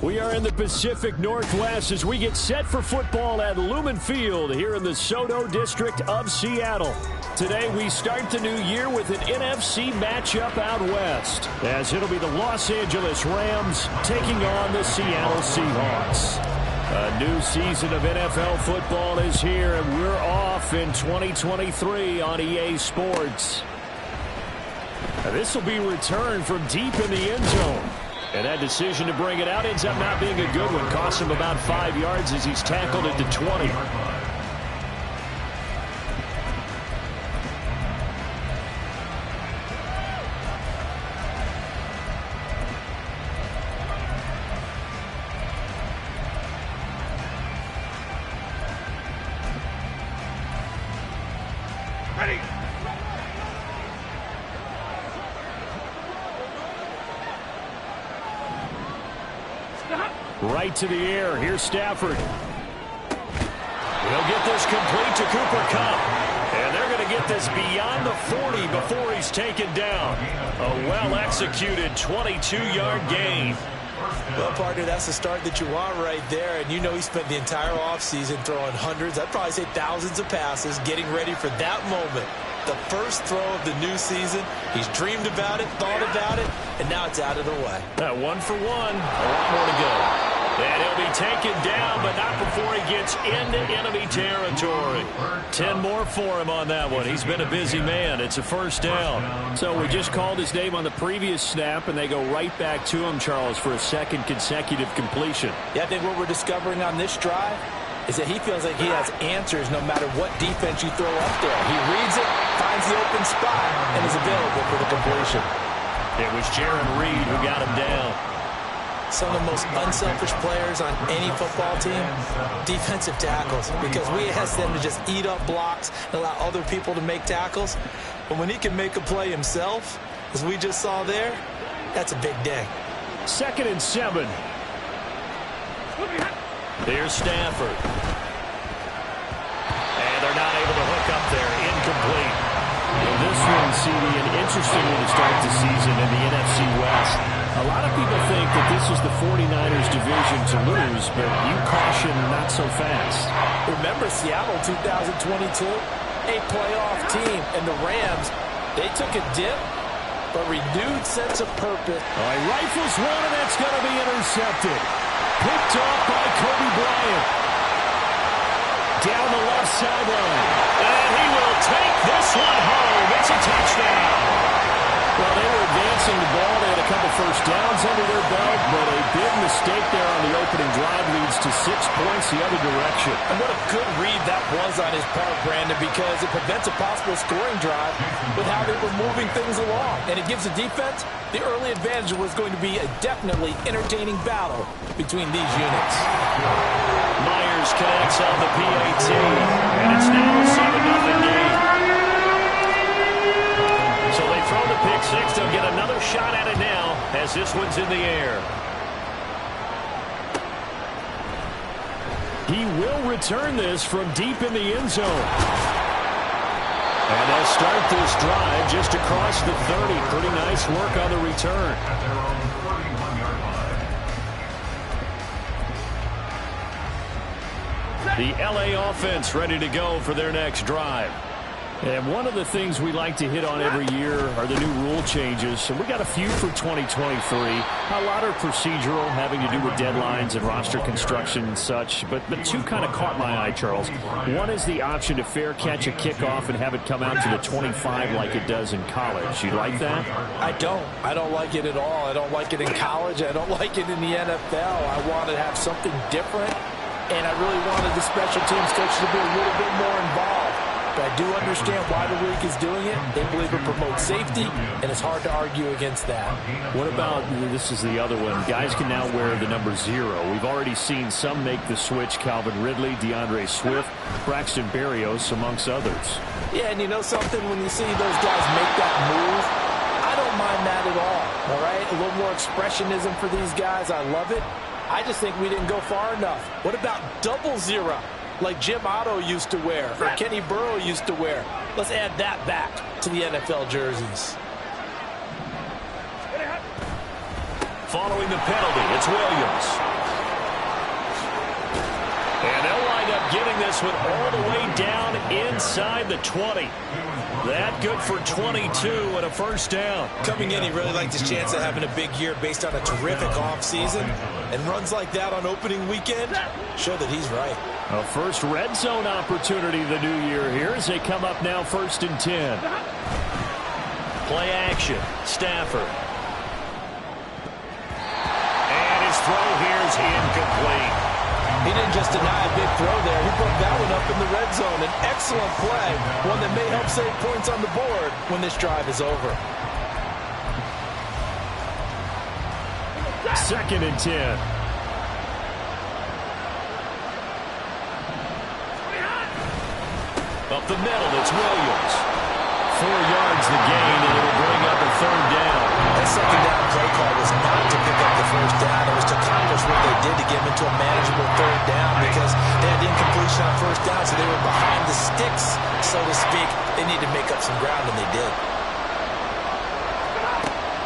We are in the Pacific Northwest as we get set for football at Lumen Field here in the Soto District of Seattle. Today we start the new year with an NFC matchup out west, as it'll be the Los Angeles Rams taking on the Seattle Seahawks. A new season of NFL football is here, and we're off in 2023 on EA Sports. This will be returned from deep in the end zone. And that decision to bring it out ends up not being a good one. Costs him about 5 yards as he's tackled at the 20. Ready. Right to the air. Here's Stafford. He'll get this complete to Cooper Kupp. And they're going to get this beyond the 40 before he's taken down. A well-executed 22-yard gain. Well, partner, that's the start that you want right there. And you know he spent the entire offseason throwing hundreds, I'd probably say thousands of passes, getting ready for that moment. The first throw of the new season. He's dreamed about it, thought about it, and now it's out of the way. 1 for 1. A lot more to go. And he'll be taken down, but not before he gets into enemy territory. 10 more for him on that one. He's been a busy man. It's a first down. So we just called his name on the previous snap, and they go right back to him, Charles, for a second consecutive completion. Yeah, I think what we're discovering on this drive is that he feels like he has answers no matter what defense you throw up there. He reads it, finds the open spot, and is available for the completion. It was Jaron Reed who got him down. Some of the most unselfish players on any football team, defensive tackles, because we ask them to just eat up blocks and allow other people to make tackles. But when he can make a play himself, as we just saw there, that's a big day. 2nd and 7. There's Stafford. And they're not able to hook up there. Incomplete. Well, this one, CD, an interesting one to start the season in the NFC West. A lot of people think that this is the 49ers division to lose, but you caution not so fast. Remember Seattle 2022? A playoff team, and the Rams, they took a dip, but renewed sense of purpose. All right, rifles one, and that's going to be intercepted. Picked off by Kobe Bryant. Down the left sideline. And he will take this one home. It's a touchdown. Well, they were advancing the ball. They had a couple first downs under their belt, but a big mistake there on the opening drive leads to 6 points the other direction. And what a good read that was on his part, Brandon, because it prevents a possible scoring drive with how they were moving things along. And it gives the defense the early advantage. Was going to be a definitely entertaining battle between these units. Myers connects on the PAT, and it's now a 7-0 game. So they throw the pick six. They'll get another shot at it now as this one's in the air. He will return this from deep in the end zone. And they'll start this drive just across the 30. Pretty nice work on the return. The LA offense ready to go for their next drive. And one of the things we like to hit on every year are the new rule changes. So we got a few for 2023. A lot are procedural, having to do with deadlines and roster construction and such. But two kind of caught my eye, Charles. One is the option to fair catch a kickoff and have it come out to the 25 like it does in college. You like that? I don't. I don't like it at all. I don't like it in college. I don't like it in the NFL. I want to have something different. And I really wanted the special teams coach to be a little bit more involved. But I do understand why the league is doing it. They believe it promotes safety, and it's hard to argue against that. What about, this is the other one, guys can now wear the number 0. We've already seen some make the switch, Calvin Ridley, DeAndre Swift, Braxton Berrios, amongst others. Yeah, and you know something? When you see those guys make that move, I don't mind that at all right? A little more expressionism for these guys. I love it. I just think we didn't go far enough. What about 00? Like Jim Otto used to wear, or Kenny Burrow used to wear. Let's add that back to the NFL jerseys. Following the penalty, it's Williams. bring this one all the way down inside the 20. That good for 22 and a first down. Coming in, he really liked his chance of having a big year based on a terrific offseason. And runs like that on opening weekend show that he's right. A first red zone opportunity the new year here as they come up now 1st and 10. Play action. Stafford. And his throw here is incomplete. He didn't just deny a big throw there. He broke that one up in the red zone. An excellent play, one that may help save points on the board when this drive is over. 2nd and 10. Up the middle, it's Williams. 4 yards the gain, and it'll bring up a 3rd down. That 2nd down play call was not to pick up the 1st down. It was to accomplish what they did to get them into a manageable 3rd down because they had incompletion on 1st down, so they were behind the sticks, so to speak. They needed to make up some ground, and they did.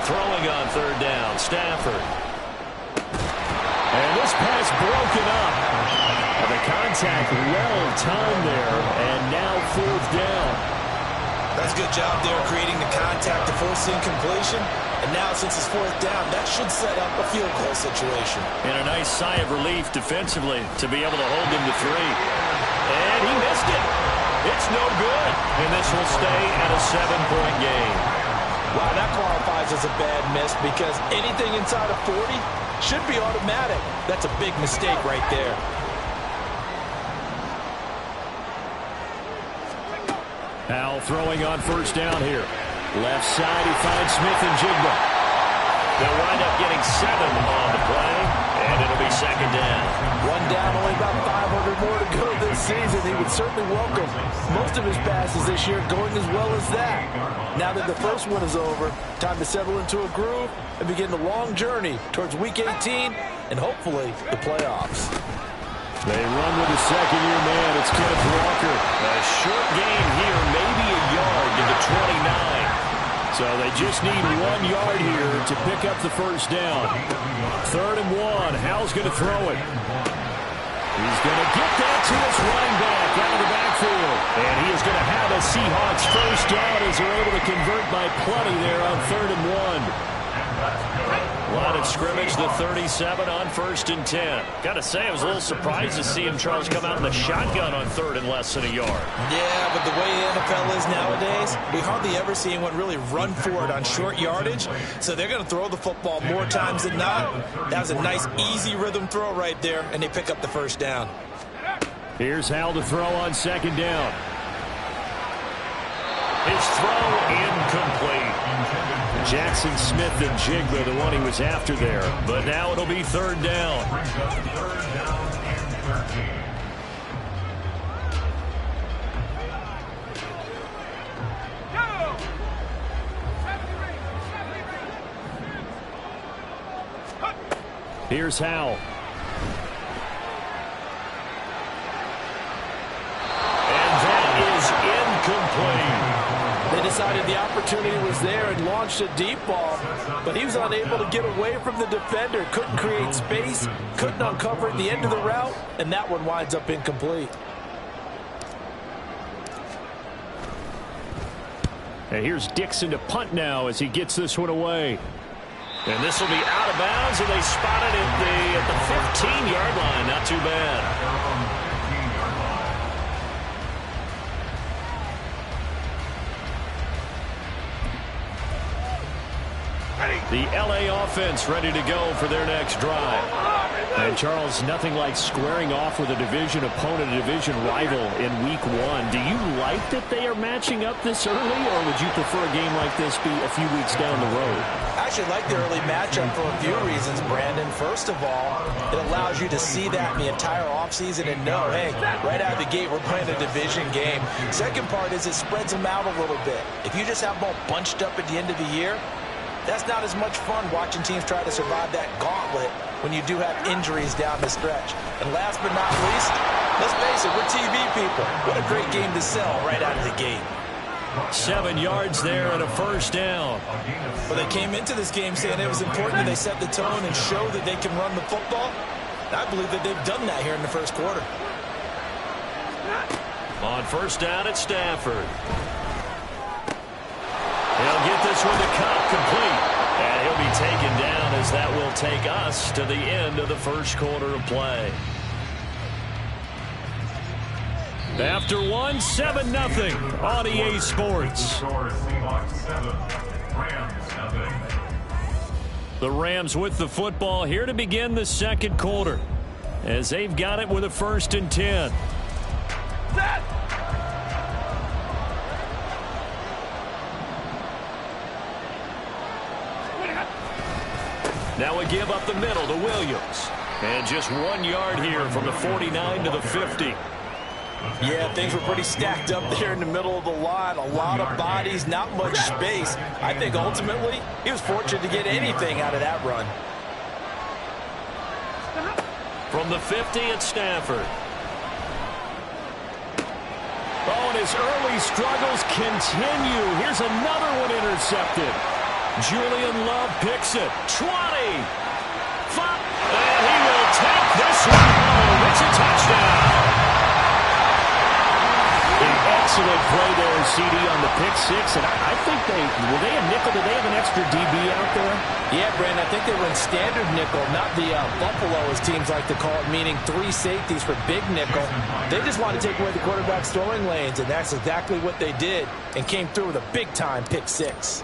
Throwing on 3rd down, Stafford. And this pass broken up. And the contact well timed there, and now 4th down. That's a good job there creating the contact to force incompletion. And now since it's 4th down, that should set up a field goal situation. And a nice sigh of relief defensively to be able to hold them to 3. And he missed it. It's no good. And this will stay at a 7-point game. Wow, that qualifies as a bad miss because anything inside of 40 should be automatic. That's a big mistake right there. Powell throwing on 1st down here. Left side, he finds Smith and Jigba. They'll wind up getting 7 on the play, and it'll be 2nd down. 1 down, only about 500 more to go this season. He would certainly welcome most of his passes this year going as well as that. Now that the first one is over, time to settle into a groove and begin the long journey towards Week 18 and hopefully the playoffs. They run with the 2nd-year man. It's Kenneth Walker. A short gain here, maybe a yard to the 29. So they just need 1 yard here to pick up the 1st down. 3rd and 1. Howell's going to throw it. He's going to get that to his running back out of the backfield. And he is going to have a Seahawks 1st down as they're able to convert by plenty there on 3rd and 1. Line of scrimmage, the 37 on 1st and 10. Got to say, I was a little surprised to see him, Charles, come out in the shotgun on 3rd and less than a yard. Yeah, but the way the NFL is nowadays, we hardly ever see anyone really run for it on short yardage. So they're going to throw the football more times than not. That was a nice, easy rhythm throw right there, and they pick up the 1st down. Here's Howell to throw on 2nd down. His throw incomplete. Jackson Smith and Jigba, the one he was after there. But now it'll be 3rd down. Here's Howell. And that is incomplete. They decided the opportunity was there and launched a deep ball, but he was unable to get away from the defender. Couldn't create space, couldn't uncover at the end of the route, and that one winds up incomplete. And here's Dixon to punt now as he gets this one away. And this will be out of bounds, and they spot it at the 15-yard line. Not too bad. The L.A. offense ready to go for their next drive. And, Charles, nothing like squaring off with a division opponent, a division rival in Week 1. Do you like that they are matching up this early, or would you prefer a game like this be a few weeks down the road? I actually like the early matchup for a few reasons, Brandon. First of all, it allows you to see that in the entire offseason and know, hey, right out of the gate, we're playing a division game. Second part is it spreads them out a little bit. If you just have them all bunched up at the end of the year, that's not as much fun watching teams try to survive that gauntlet when you do have injuries down the stretch. And last but not least, let's face it, we're TV people. What a great game to sell right out of the gate. 7 yards there and a 1st down. But they came into this game saying it was important that they set the tone and show that they can run the football. I believe that they've done that here in the 1st quarter. On first down at Stafford. He'll get this one to Cup complete. And he'll be taken down as that will take us to the end of the first quarter of play. After one, 7-0 on EA Sports. The Rams with the football here to begin the second quarter, as they've got it with a 1st and 10. Now a give up the middle to Williams. And just 1 yard here from the 49 to the 50. Yeah, things were pretty stacked up there in the middle of the line. A lot of bodies, not much space. I think ultimately he was fortunate to get anything out of that run. From the 50 at Stafford. Oh, and his early struggles continue. Here's another one intercepted. Julian Love picks it. 20. 5. And he will take this one home. It's a touchdown. An excellent play there, CD, on the pick six. And I think were they a nickel? Did they have an extra DB out there? Yeah, Brandon, I think they were in standard nickel, not the Buffalo, as teams like to call it, meaning 3 safeties for big nickel. They just wanted to take away the quarterback's throwing lanes, and that's exactly what they did, and came through with a big-time pick six.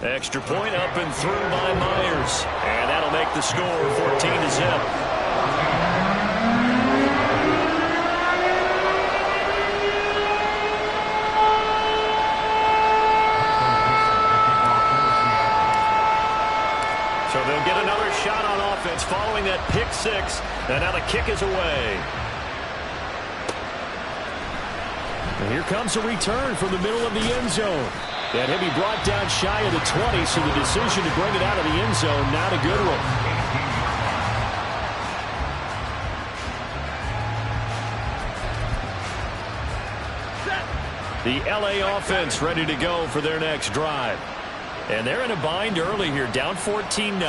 Extra point up and through by Myers. And that'll make the score 14-0. So they'll get another shot on offense following that pick six. And now the kick is away. And here comes a return from the middle of the end zone. And he'll be brought down shy of the 20, so the decision to bring it out of the end zone, not a good one. The LA offense ready to go for their next drive. And they're in a bind early here, down 14-0.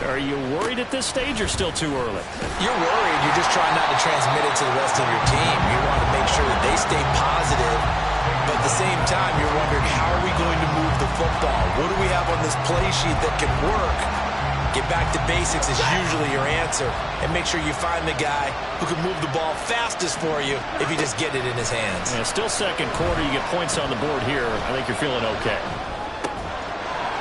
Are you worried at this stage or still too early? You're worried. You're just trying not to transmit it to the rest of your team. You want to make sure that they stay positive. But at the same time, you're wondering, how are we going to move the football? What do we have on this play sheet that can work? Get back to basics is usually your answer. And make sure you find the guy who can move the ball fastest for you if you just get it in his hands. Yeah, still second quarter. You get points on the board here. I think you're feeling okay.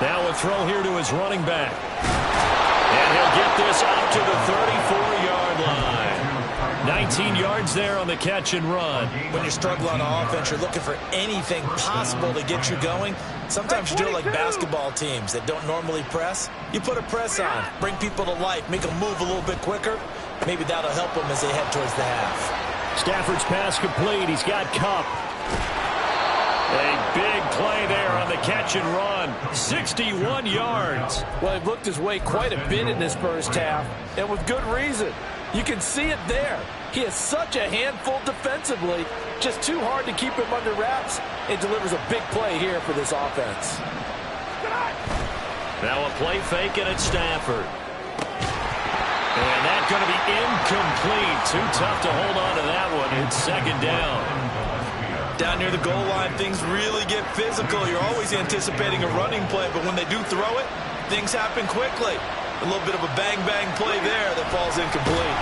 Now a throw here to his running back. And he'll get this up to the 34-yard line. 19 yards there on the catch and run. When you're struggling on offense, you're looking for anything possible to get you going. Sometimes you do it like basketball teams that don't normally press. You put a press on, bring people to life, make them move a little bit quicker. Maybe that'll help them as they head towards the half. Stafford's pass complete. He's got Cup. A big play there on the catch and run. 61 yards. Well, he looked his way quite a bit in this first half, and with good reason. You can see it there. He has such a handful defensively, just too hard to keep him under wraps, and delivers a big play here for this offense. Now a play fake and it's Stafford. And that's going to be incomplete. Too tough to hold on to that one. It's second down. Down near the goal line, things really get physical. You're always anticipating a running play, but when they do throw it, things happen quickly. A little bit of a bang-bang play there that falls incomplete.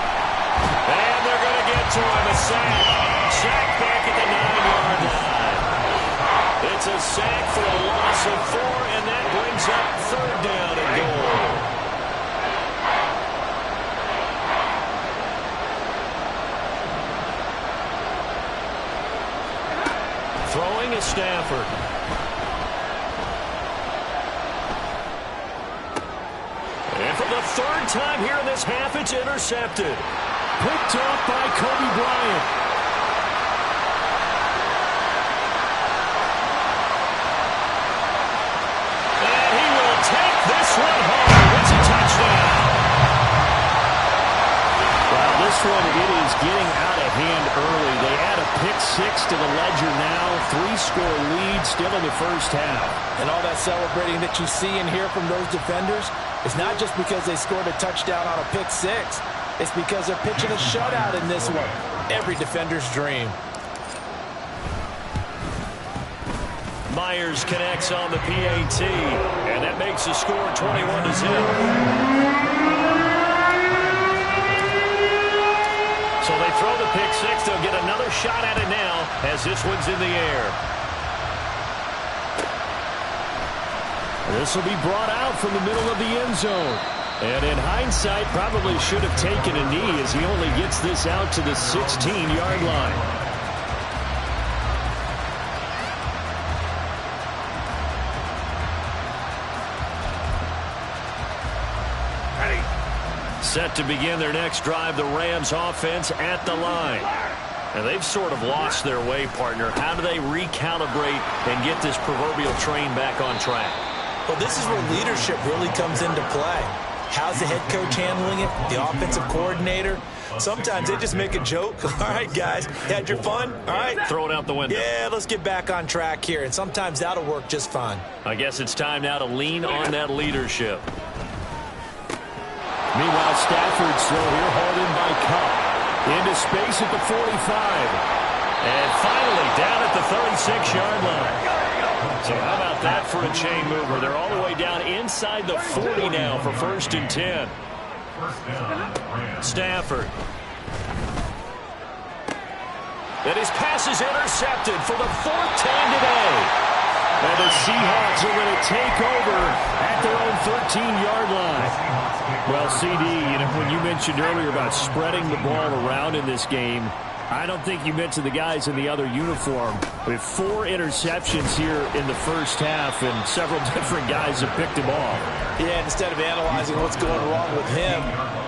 And they're going to get to him. A sack. Sack back at the 9-yard line. It's a sack for a loss of 4, and that brings up third down and goal. Throwing is Stafford. And for the third time here in this half, it's intercepted. Picked off by Kobe Bryant. And he will take this one home. It's a touchdown. Well, this one, it is getting out of hand early. They add a pick six to the ledger now. 3-score lead still in the first half. And all that celebrating that you see and hear from those defenders, it's not just because they scored a touchdown on a pick six. It's because they're pitching a shutout in this one. Every defender's dream. Myers connects on the PAT, and that makes the score 21-0. So they throw the pick six. They'll get another shot at it now as this one's in the air. This will be brought out from the middle of the end zone. And in hindsight, probably should have taken a knee as he only gets this out to the 16-yard line. Set to begin their next drive, the Rams offense at the line. And they've sort of lost their way, partner. How do they recalibrate and get this proverbial train back on track? Well, this is where leadership really comes into play. How's the head coach handling it? The offensive coordinator? Sometimes they just make a joke. All right, guys, had your fun? All right. Throw it out the window. Yeah, let's get back on track here. And sometimes that'll work just fine. I guess it's time now to lean on that leadership. Meanwhile, Stafford's throw here hauled in by Cup. Into space at the 45. And finally down at the 36-yard line. So how about that for a chain mover? They're all the way down inside the 40 now for 1st and 10. Stafford. And his pass is intercepted for the 4th time today. And the Seahawks are going to take over at their own 13-yard line. Well, CD, when you mentioned earlier about spreading the ball around in this game, I don't think you mentioned the guys in the other uniform. We have 4 interceptions here in the first half, and several different guys have picked them off. Yeah, instead of analyzing what's going wrong with him,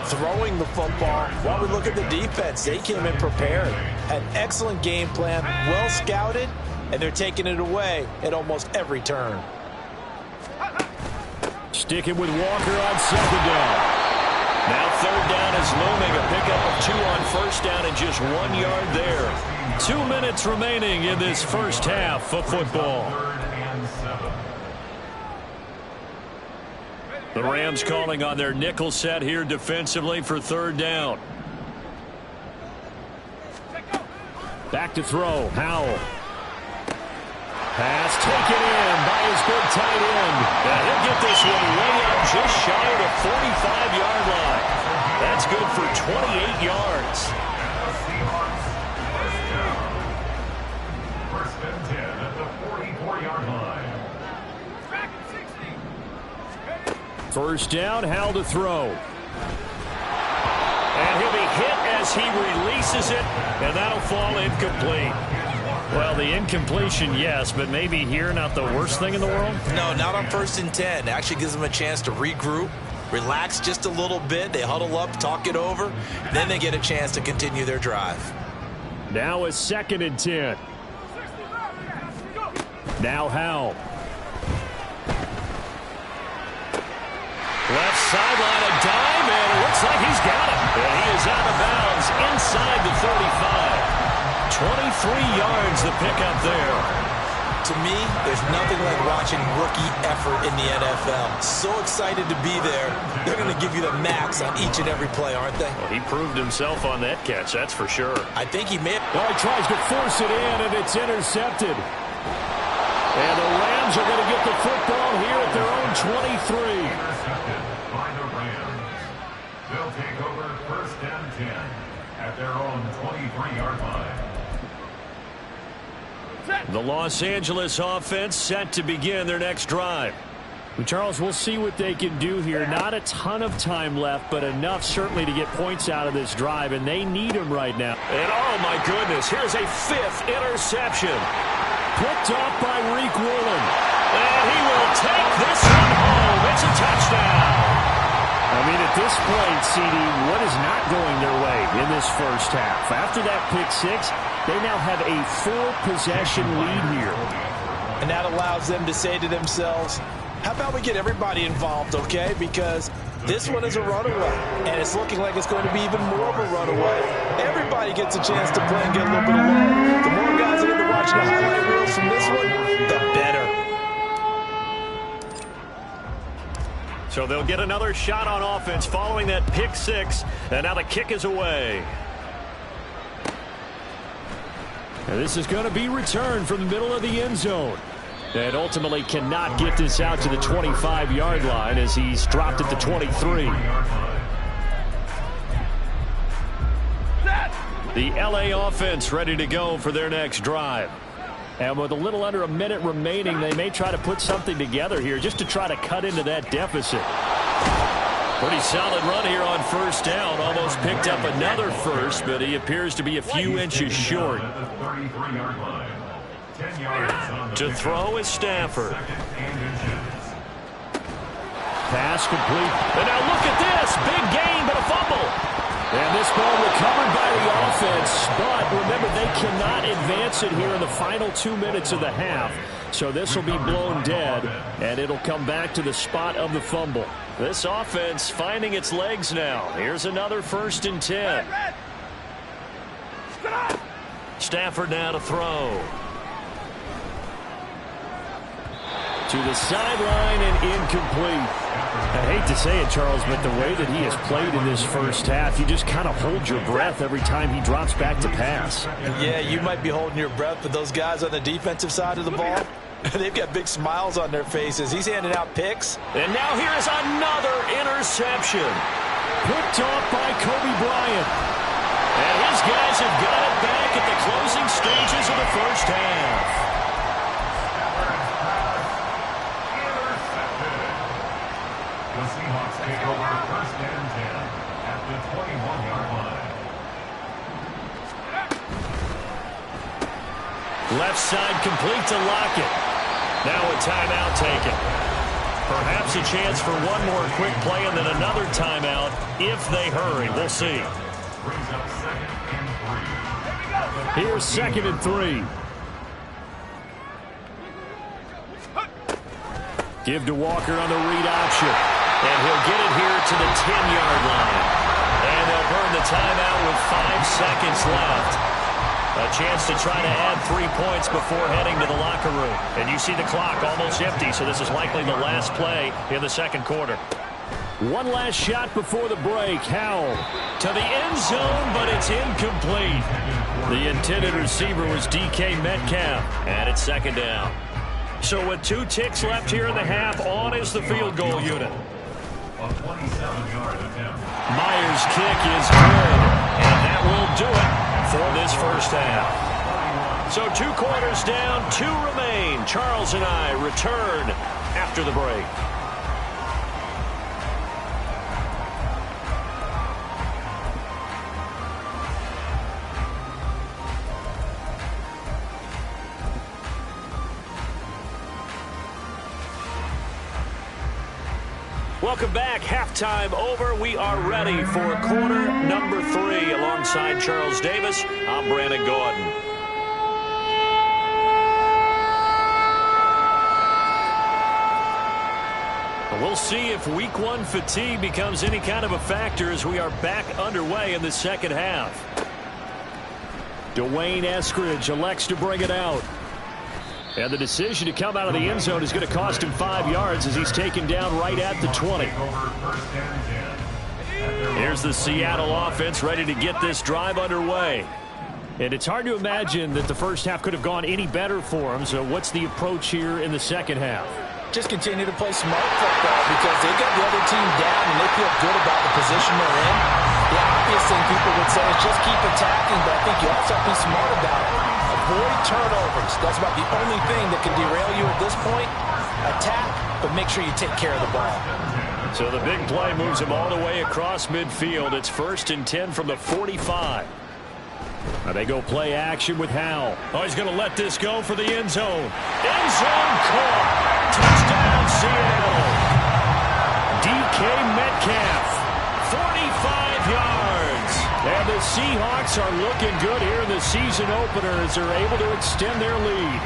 throwing the football, while we look at the defense, they came in prepared. Had an excellent game plan, well scouted, and they're taking it away at almost every turn. Sticking with Walker on 2nd down. Now 3rd down is looming. A pickup of 2 on 1st down and just 1 yard there. 2 minutes remaining in this first half of football. The Rams calling on their nickel set here defensively for 3rd down. Back to throw. Howell. Pass taken in by his big tight end. And he'll get this one way up just shy of the 45-yard line. That's good for 28 yards. First and 10 at the 44-yard line. 1st down, Howell to throw. And he'll be hit as he releases it, and that'll fall incomplete. Well, the incompletion, yes, but maybe here not the worst thing in the world? No, not on 1st and 10. Actually gives them a chance to regroup, relax just a little bit. They huddle up, talk it over. Then they get a chance to continue their drive. Now a 2nd and 10. Now Howell. Left sideline, a dime, and it looks like he's got it. And he is out of bounds inside the 35. 23 yards the pickup there. To me, there's nothing like watching rookie effort in the NFL. So excited to be there. They're going to give you the max on each and every play, aren't they? Well, he proved himself on that catch, that's for sure. I think he may. Well, he tries to force it in, and it's intercepted. And the Rams are going to get the football here at their own 23. Intercepted by the Rams. They'll take over 1st and 10 at their own 23-yard line. The Los Angeles offense set to begin their next drive. Charles, we'll see what they can do here. Not a ton of time left, but enough certainly to get points out of this drive, and they need them right now. And oh my goodness, here's a 5th interception. Picked off by Reek Woolen. And he will take this one home. It's a touchdown. I mean, at this point, CD, what is not going their way in this first half? After that pick six, they now have a 4-possession lead here. And that allows them to say to themselves, how about we get everybody involved, okay? Because this one is a runaway, and it's looking like it's going to be even more of a runaway. Everybody gets a chance to play and get a little bit of love. The more guys that end up watching the highlight reels from this one, the better. So they'll get another shot on offense following that pick six, and now the kick is away. And this is going to be returned from the middle of the end zone. And ultimately cannot get this out to the 25-yard line as he's dropped at the 23. The LA offense ready to go for their next drive. And with a little under a minute remaining, they may try to put something together here just to try to cut into that deficit. Pretty solid run here on first down. Almost picked up another first, but he appears to be a few inches short. To throw is Stafford. Pass complete. And now look at this. Big gain, but a fumble. And this ball recovered by the offense. But remember, they cannot advance it here in the final 2 minutes of the half. So this will be blown dead, and it'll come back to the spot of the fumble. This offense finding its legs now. Here's another 1st and 10. Stafford now to throw. To the sideline and incomplete. I hate to say it, Charles, but the way that he has played in this first half, you just kind of hold your breath every time he drops back to pass. Yeah, you might be holding your breath, but those guys on the defensive side of the ball, they've got big smiles on their faces. He's handing out picks. And now here is another interception. Picked off by Kobe Bryant. And his guys have got it back at the closing stages of the first half. The Seahawks take over 1st and 10 at the 21-yard line. Left side complete to Lockett. Now a timeout taken. Perhaps a chance for one more quick play and then another timeout if they hurry. We'll see. Brings up 2nd and 3. Here's 2nd and 3. Give to Walker on the read option. And he'll get it here to the 10-yard line. And they'll burn the timeout with 5 seconds left. A chance to try to add 3 points before heading to the locker room. And you see the clock almost empty, so this is likely the last play in the second quarter. One last shot before the break. Howell to the end zone, but it's incomplete. The intended receiver was DK Metcalf, and it's 2nd down. So with 2 ticks left here in the half, on is the field goal unit. A 27-yard attempt. Myers' kick is good, and that will do it for this first half. So 2 quarters down, 2 remain. Charles and I return after the break. Welcome back. Halftime over. We are ready for quarter number 3. Alongside Charles Davis, I'm Brandon Gordon. We'll see if week 1 fatigue becomes any kind of a factor as we are back underway in the second half. Dwayne Eskridge elects to bring it out. And the decision to come out of the end zone is going to cost him 5 yards as he's taken down right at the 20. Here's the Seattle offense ready to get this drive underway. And it's hard to imagine that the first half could have gone any better for him. So what's the approach here in the second half? Just continue to play smart football because they got the other team down and they feel good about the position they're in. The obvious thing people would say is just keep attacking, but I think you also have to be smart about it. Avoid turnovers. That's about the only thing that can derail you at this point. Attack, but make sure you take care of the ball. So the big play moves him all the way across midfield. It's 1st and 10 from the 45. Now they go play action with Howell. Oh, he's going to let this go for the end zone. End zone caught. Touchdown, Seattle. DK Metcalf, 45 yards. And the Seahawks are looking good here in the season opener as they're able to extend their lead.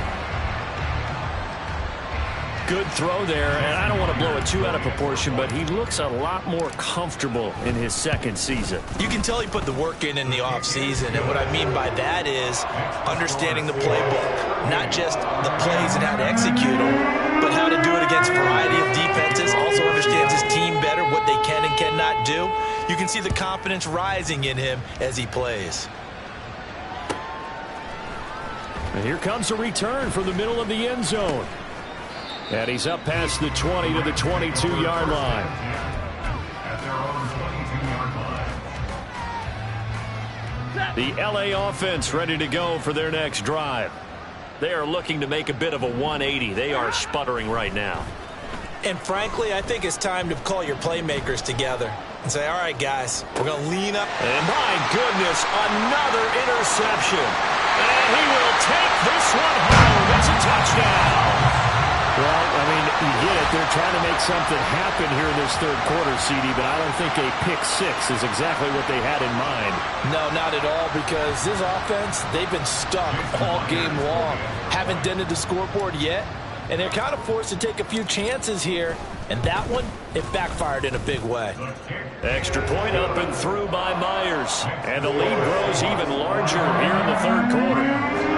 Good throw there, and I don't want to blow it too out of proportion, but he looks a lot more comfortable in his second season. You can tell he put the work in the offseason, and what I mean by that is understanding the playbook, not just the plays and how to execute them, but how to do it against against a variety of defenses, also understands his team better, what they can and cannot do. You can see the confidence rising in him as he plays. And here comes a return from the middle of the end zone. And he's up past the 20 to the 22-yard line. At their own 22-yard line. The LA offense ready to go for their next drive. They are looking to make a bit of a 180. They are sputtering right now. And frankly, I think it's time to call your playmakers together and say, all right, guys, we're going to lean up. And my goodness, another interception. And he will take this one home. It's a touchdown. Well, I mean, you get it. They're trying to make something happen here in this third quarter, CD, but I don't think a pick six is exactly what they had in mind. No, not at all, because this offense, they've been stuck all game long. Haven't dented the scoreboard yet, and they're kind of forced to take a few chances here, and that one, it backfired in a big way. Extra point up and through by Myers, and the lead grows even larger here in the third quarter.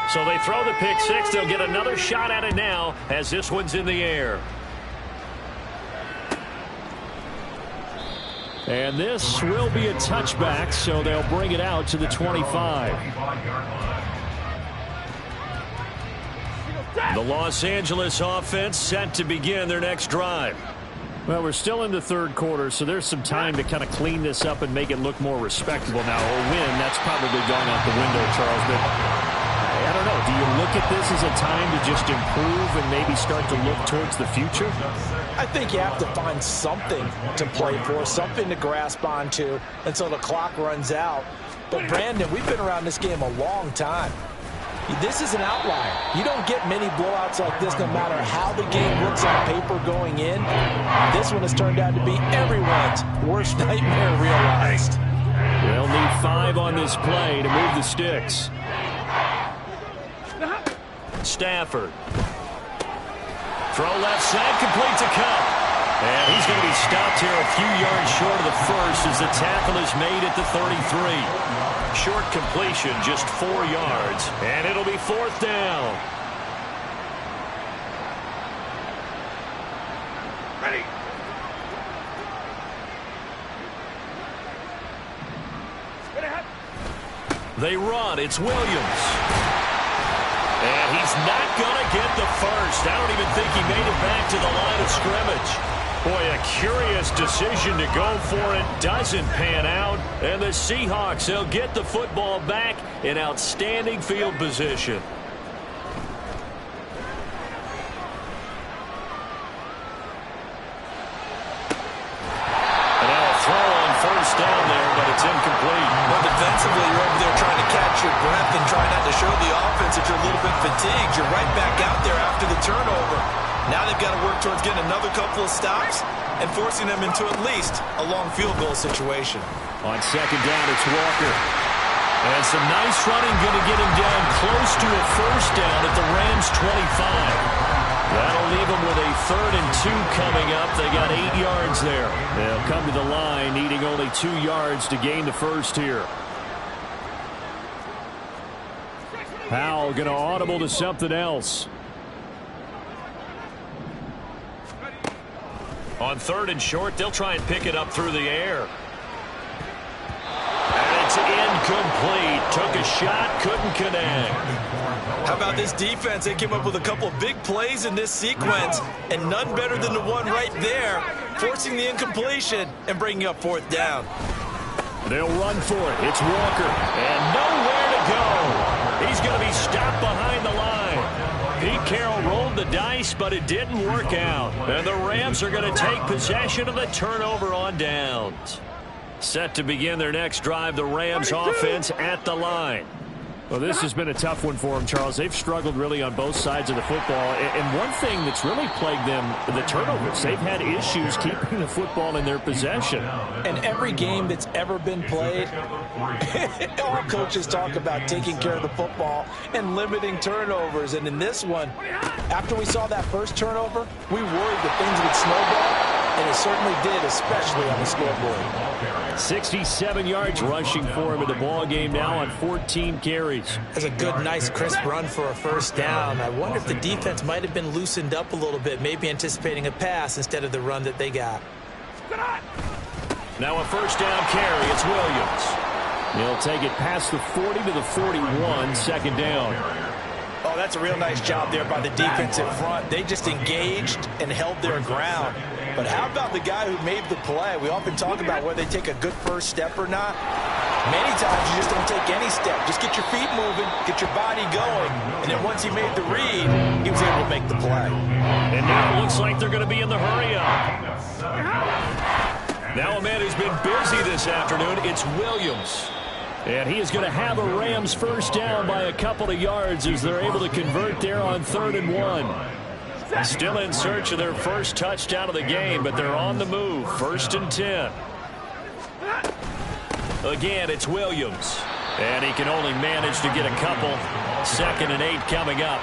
So they throw the pick six. They'll get another shot at it now as this one's in the air. And this will be a touchback, so they'll bring it out to the 25. The Los Angeles offense set to begin their next drive. Well, we're still in the third quarter, so there's some time to kind of clean this up and make it look more respectable. Now, a win, that's probably gone out the window, Charles, but I don't know. Do you look at this as a time to just improve and maybe start to look towards the future? I think you have to find something to play for, something to grasp onto until the clock runs out. But, Brandon, we've been around this game a long time. This is an outlier. You don't get many blowouts like this no matter how the game looks on paper going in. This one has turned out to be everyone's worst nightmare realized. They'll need 5 on this play to move the sticks. Stafford. Throw left side, complete to Cup. And he's going to be stopped here a few yards short of the first as the tackle is made at the 33. Short completion, just 4 yards. And it'll be fourth down. Ready. They run. It's Williams. And he's not going to get the first. I don't even think he made it back to the line of scrimmage. Boy, a curious decision to go for it. Doesn't pan out. And the Seahawks, they'll get the football back in outstanding field position. And now a throw on first down there, but it's incomplete. Well, defensively, you're over there trying to catch your breath and try not to show the offense that you're a little bit fatigued. You're right back out there after the turnover. Now they've got to work towards getting another couple of stops and forcing them into at least a long field goal situation. On second down, it's Walker. And some nice running, going to get him down close to a first down at the Rams' 25. That'll leave them with a 3rd and 2 coming up. They got 8 yards there. They'll come to the line, needing only 2 yards to gain the first here. Powell going to audible to something else. On 3rd and short, they'll try and pick it up through the air. And it's incomplete. Took a shot, couldn't connect. How about this defense? They came up with a couple of big plays in this sequence, and none better than the one right there, forcing the incompletion and bringing up 4th down. They'll run for it. It's Walker. And nowhere to go. He's going to be stopped behind the line. Pete Carroll rolled the dice, but it didn't work out. And the Rams are going to take possession of the turnover on downs. Set to begin their next drive, the Rams offense at the line. Well, this has been a tough one for them, Charles. They've struggled really on both sides of the football. And one thing that's really plagued them, the turnovers. They've had issues keeping the football in their possession. And every game that's ever been played, all coaches talk about taking care of the football and limiting turnovers. And in this one, after we saw that first turnover, we worried that things would snowball. And it certainly did, especially on the scoreboard. 67 yards rushing for him in the ball game now on 14 carries. That's a good, nice, crisp run for a first down. I wonder if the defense might have been loosened up a little bit, maybe anticipating a pass instead of the run that they got. Now a first down carry. It's Williams. He'll take it past the 40 to the 41, second down. Oh, that's a real nice job there by the defensive front. They just engaged and held their ground. But how about the guy who made the play? We often talk about whether they take a good first step or not. Many times you just don't take any step. Just get your feet moving, get your body going. And then once he made the read, he was able to make the play. And now it looks like they're going to be in the hurry-up. Now a man who's been busy this afternoon, it's Williams. And he is going to have a Rams first down by a couple of yards as they're able to convert there on 3rd and 1. Still in search of their first touchdown of the game, but they're on the move. 1st and 10. Again, it's Williams. And he can only manage to get a couple. 2nd and 8 coming up.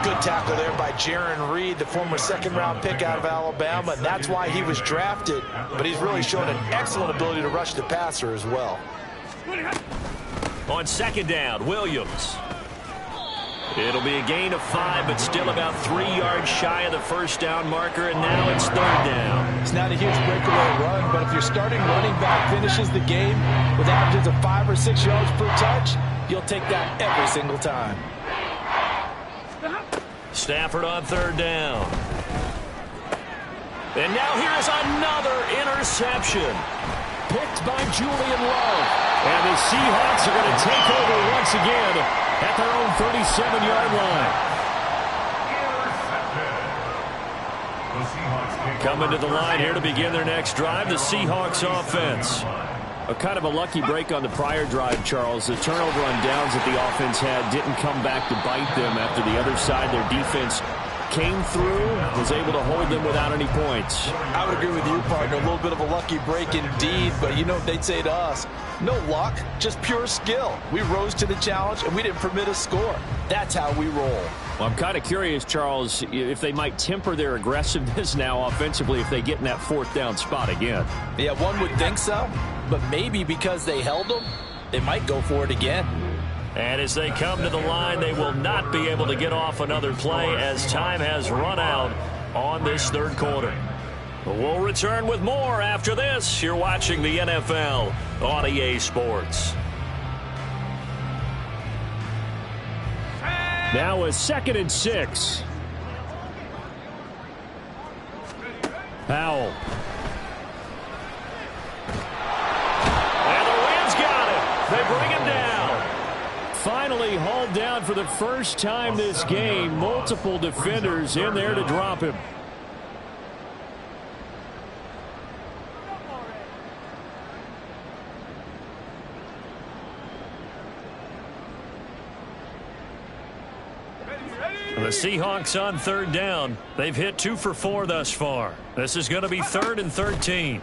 Good tackle there by Jaron Reed, the former second-round pick out of Alabama. And that's why he was drafted. But he's really shown an excellent ability to rush the passer as well. On 2nd down, Williams. It'll be a gain of 5, but still about 3 yards shy of the first down marker, and now it's 3rd down. It's not a huge breakaway run, but if your starting running back finishes the game with averages of 5 or 6 yards per touch, you'll take that every single time. Stafford on 3rd down. And now here's another interception. Picked by Julian Love. And the Seahawks are going to take over once again at their own 37-yard line. Coming to the line here to begin their next drive, the Seahawks offense. A kind of a lucky break on the prior drive, Charles. The turnover on downs that the offense had didn't come back to bite them after the other side. Their defense came through, was able to hold them without any points. I would agree with you, partner. A little bit of a lucky break indeed, but you know what they'd say to us? No luck, just pure skill. We rose to the challenge, and we didn't permit a score. That's how we roll. Well, I'm kind of curious, Charles, if they might temper their aggressiveness now offensively if they get in that 4th down spot again. Yeah, one would think so, but maybe because they held them, they might go for it again. And as they come to the line, they will not be able to get off another play as time has run out on this 3rd quarter. We'll return with more after this. You're watching the NFL on EA Sports. Now a 2nd and 6. Powell. And the Rams got it. They bring him down. Finally hauled down for the first time this game. Multiple defenders in there to drop him. The Seahawks on 3rd down. They've hit 2 for 4 thus far. This is going to be 3rd and 13.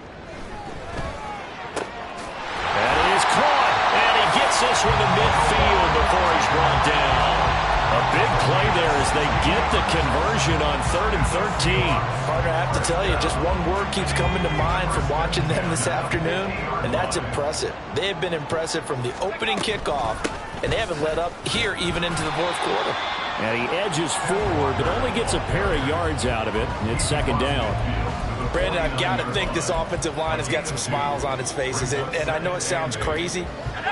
That is caught. And he gets this one to midfield before he's brought down. A big play there as they get the conversion on 3rd and 13. Partner, I have to tell you, just one word keeps coming to mind from watching them this afternoon, and that's impressive. They have been impressive from the opening kickoff, and they haven't let up here even into the 4th quarter. And he edges forward, but only gets a pair of yards out of it. It's 2nd down. Brandon, I've got to think this offensive line has got some smiles on its faces. And I know it sounds crazy,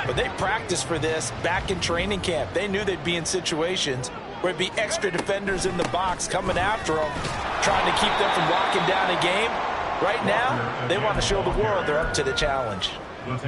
but they practiced for this back in training camp. They knew they'd be in situations where it'd be extra defenders in the box coming after them, trying to keep them from locking down a game. Right now, they want to show the world they're up to the challenge.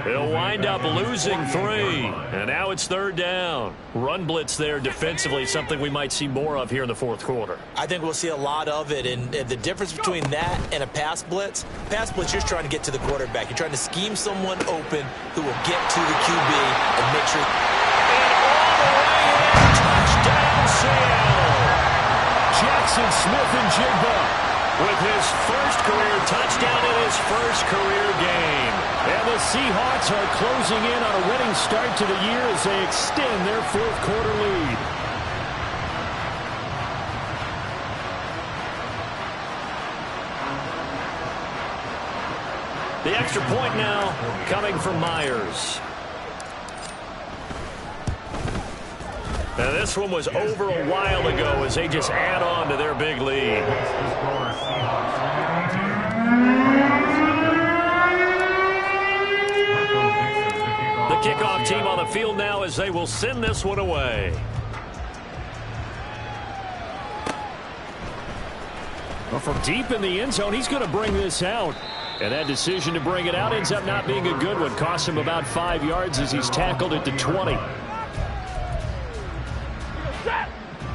They'll wind up losing 3. And now it's 3rd down. Run blitz there defensively, something we might see more of here in the 4th quarter. I think we'll see a lot of it. And the difference between that and a pass blitz, you're trying to get to the quarterback. You're trying to scheme someone open who will get to the QB and make sure. And all the way in, touchdown Seattle. Jackson Smith-Njigba with his first career touchdown in his first career game. And the Seahawks are closing in on a winning start to the year as they extend their 4th quarter lead. The extra point now coming from Myers. Now this one was over a while ago as they just add on to their big lead. The kickoff team on the field now as they will send this one away. Well, from deep in the end zone, he's going to bring this out. And that decision to bring it out ends up not being a good one. Cost him about 5 yards as he's tackled at the 20.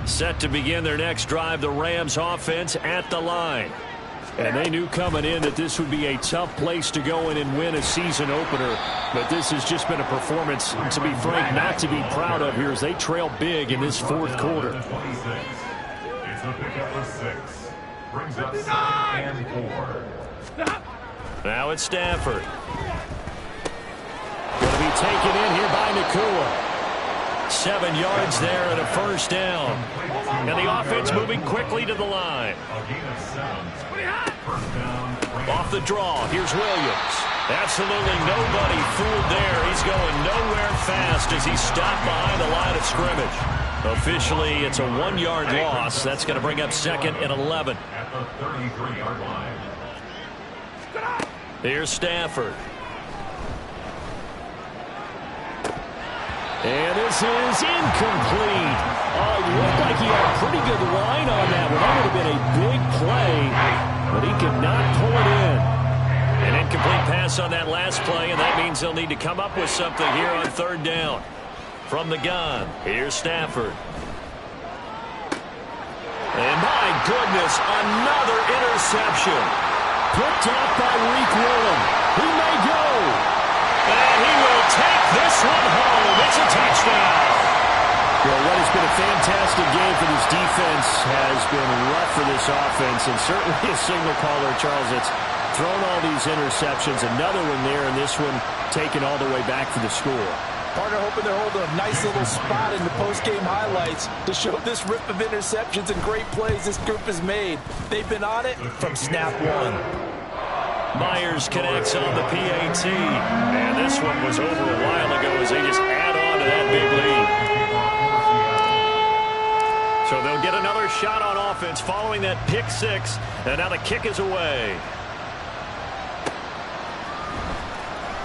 Set to begin their next drive, the Rams offense at the line. And they knew coming in that this would be a tough place to go in and win a season opener. But this has just been a performance, to be frank, not to be proud of here as they trail big in this fourth quarter. It's a pickup of 6. Brings up 2nd and 4. Now it's Stafford. Going to be taken in here by Nakua. 7 yards there and a first down. And the offense moving quickly to the line. Off the draw, here's Williams. Absolutely nobody fooled there. He's going nowhere fast as he's stopped behind the line of scrimmage. Officially, it's a 1-yard loss. That's going to bring up 2nd and 11. At the 33-yard line. Here's Stafford. And this is incomplete. Oh, it looked like he had a pretty good line on that one. That would have been a big play, but he could not pull it in. An incomplete pass on that last play, and that means they'll need to come up with something here on 3rd down. From the gun, here's Stafford. And my goodness, another interception. Picked off by Reek Willem. He may go. And he will take this one home. It's a touchdown. Well, what has been a fantastic game for this defense has been rough for this offense, and certainly a signal caller, Charles, that's thrown all these interceptions. Another one there, and this one taken all the way back for the score. Partner hoping they're holding a nice little spot in the post-game highlights to show this rip of interceptions and great plays this group has made. They've been on it from snap one. Myers connects on the PAT. And this one was over a while ago as they just add on to that big lead. So they'll get another shot on offense following that pick 6. And now the kick is away.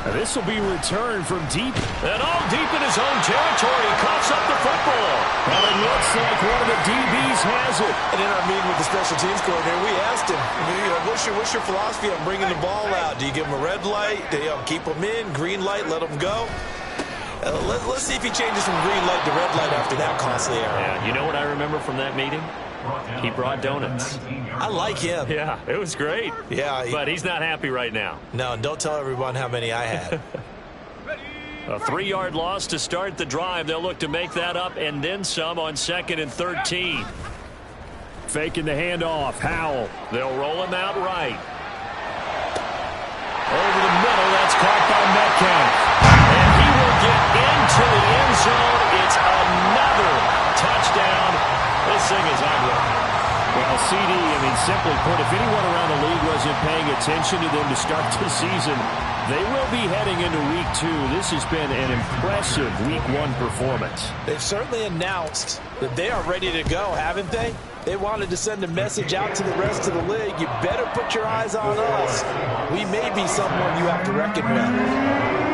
And this will be returned from deep. And all deep in his own territory. He coughs up the football. And it looks like one of the DBs has it. And in our meeting with the special teams coordinator, we asked him, what's your philosophy on bringing the ball out? Do you give him a red light? Do you keep him in? Green light, let him go? Let's see if he changes from green light to red light after that costly error. Yeah, you know what I remember from that meeting? He brought donuts. I like him. Yeah, it was great. Yeah. But he's not happy right now. No, and don't tell everyone how many I had. A 3-yard loss to start the drive. They'll look to make that up and then some on 2nd and 13. Faking the handoff. Howell. They'll roll him out right. Over the middle. That's caught by Metcalf. And he will get into the end zone. It's another touchdown. This thing is ugly. Well, CD, simply put, if anyone around the league wasn't paying attention to them to start the season, they will be heading into Week 2. This has been an impressive Week 1 performance. They've certainly announced that they are ready to go, haven't they? They wanted to send a message out to the rest of the league. You better put your eyes on us. We may be someone you have to reckon with.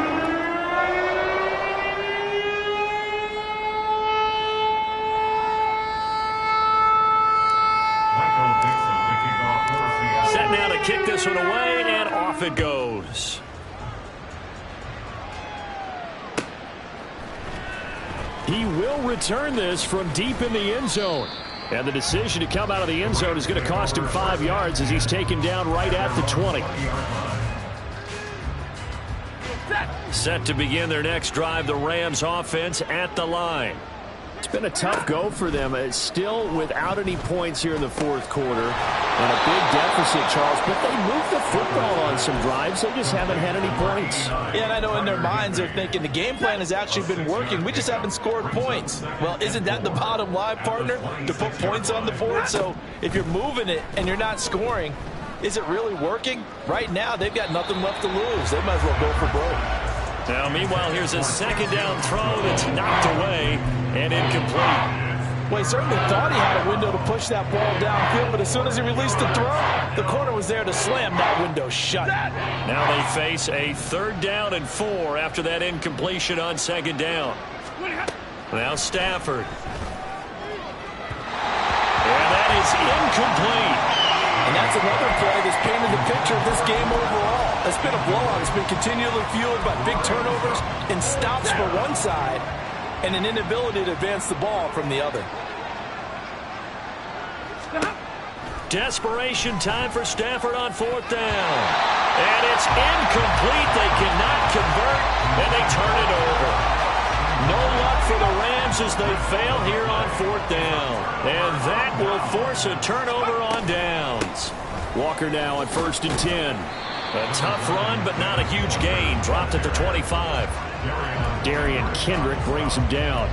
Now to kick this one away, and off it goes. He will return this from deep in the end zone. And the decision to come out of the end zone is going to cost him 5 yards as he's taken down right at the 20. Set to begin their next drive, the Rams offense at the line. It's been a tough go for them. It's still without any points here in the fourth quarter. And a big deficit, Charles. But they moved the football on some drives. They just haven't had any points. Yeah, and I know in their minds they're thinking the game plan has actually been working. We just haven't scored points. Well, isn't that the bottom line, partner? To put points on the board? So if you're moving it and you're not scoring, Is it really working? Right now, they've got nothing left to lose. They might as well go for broke. Now, meanwhile, here's a second down throw that's knocked away and incomplete. Well, he certainly thought he had a window to push that ball downfield, but as soon as he released the throw, the corner was there to slam that window shut. Now they face a 3rd down and 4 after that incompletion on 2nd down. Now Stafford. And that is incomplete. And that's another play that's painted the picture of this game overall. It's been a blowout. It's been continually fueled by big turnovers and stops for one side and an inability to advance the ball from the other. Desperation time for Stafford on 4th down. And it's incomplete. They cannot convert, and they turn it over. No luck for the Rams as they fail here on 4th down. And that will force a turnover on downs. Walker now on 1st and 10. A tough run, but not a huge gain. Dropped at the 25. Darian Kendrick brings him down.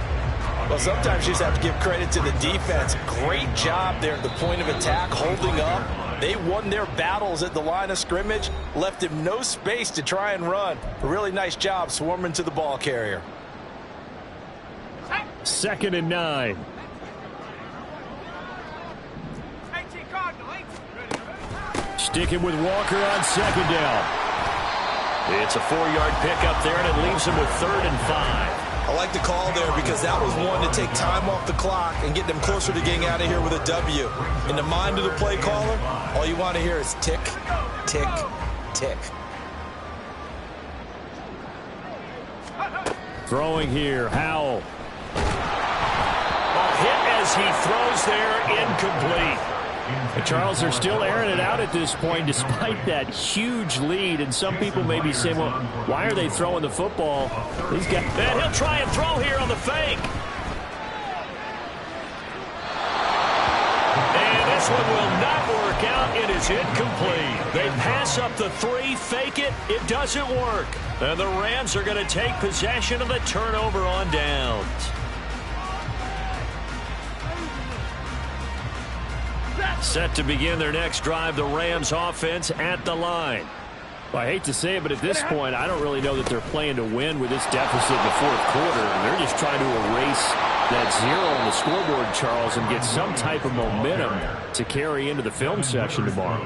Well, sometimes you just have to give credit to the defense. Great job there at the point of attack, holding up. They won their battles at the line of scrimmage, left him no space to try and run. A really nice job swarming to the ball carrier. 2nd and 9. Sticking with Walker on 2nd down. It's a 4-yard pickup there, and it leaves him with 3rd and 5. I like the call there because that was one to take time off the clock and get them closer to getting out of here with a W. In the mind of the play caller, all you want to hear is tick, tick, tick. Throwing here, Howell. A hit as he throws there, incomplete. And Charles, they're still airing it out at this point despite that huge lead. And some people may be saying, well, why are they throwing the football? He's got, and he'll try and throw here on the fake. And this one will not work out. It is incomplete. They pass up the 3, fake it. It doesn't work. And the Rams are going to take possession of the turnover on downs. Set to begin their next drive, the Rams offense at the line. Well, I hate to say it, but at this point, I don't really know that they're playing to win with this deficit in the 4th quarter. They're just trying to erase that 0 on the scoreboard, Charles, and get some type of momentum to carry into the film session tomorrow.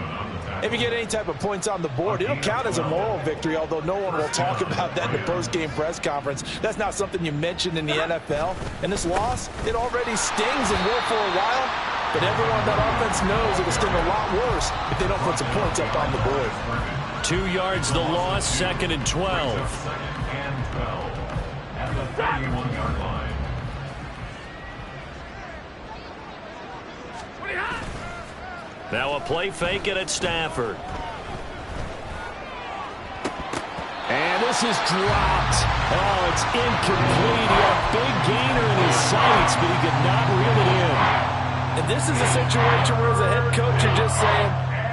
If you get any type of points on the board, it'll count as a moral victory, although no one will talk about that in the post-game press conference. That's not something you mentioned in the NFL. And this loss, it already stings and will for a while. But everyone on that offense knows it will sting a lot worse if they don't put some points up on the board. 2 yards the loss, 2nd and 12. 2nd and 12 at the 31-yard line. Now a play fake it at Stafford. And this is dropped. Oh, it's incomplete. He had a big gainer in his sights, but he could not reel it in. And this is a situation where as a head coach you're just saying,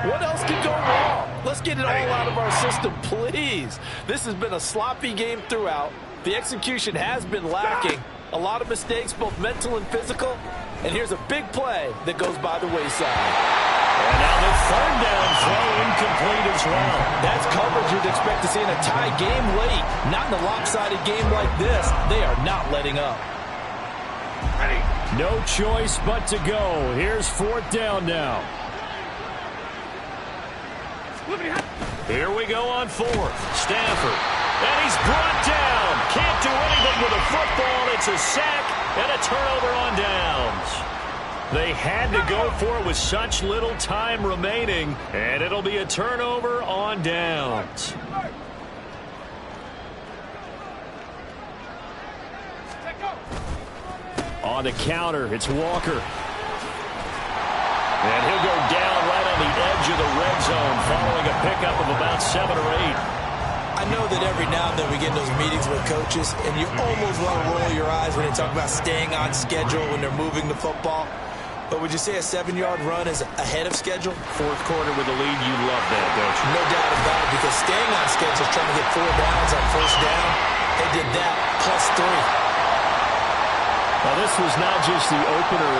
what else could go wrong? Let's get it all out of our system, please. This has been a sloppy game throughout. The execution has been lacking. A lot of mistakes, both mental and physical. And here's a big play that goes by the wayside. And now the 3rd down throw incomplete as well. That's coverage you'd expect to see in a tie game late. Not in a lopsided game like this. They are not letting up. No choice but to go. Here's 4th down now. Here we go on 4th. Stafford. And he's brought down. Can't do anything with a football. It's a sack and a turnover on downs. They had to go for it with such little time remaining. And it'll be a turnover on downs. On the counter, it's Walker. And he'll go down right on the edge of the red zone following a pickup of about 7 or 8. I know that every now and then we get those meetings with coaches, and you almost want to roll your eyes when they talk about staying on schedule when they're moving the football. But would you say a 7-yard run is ahead of schedule? 4th quarter with the lead, you love that, don't you? No doubt about it, because staying on schedule is trying to get 4 downs on 1st down. They did that plus 3. Now, this was not just the opener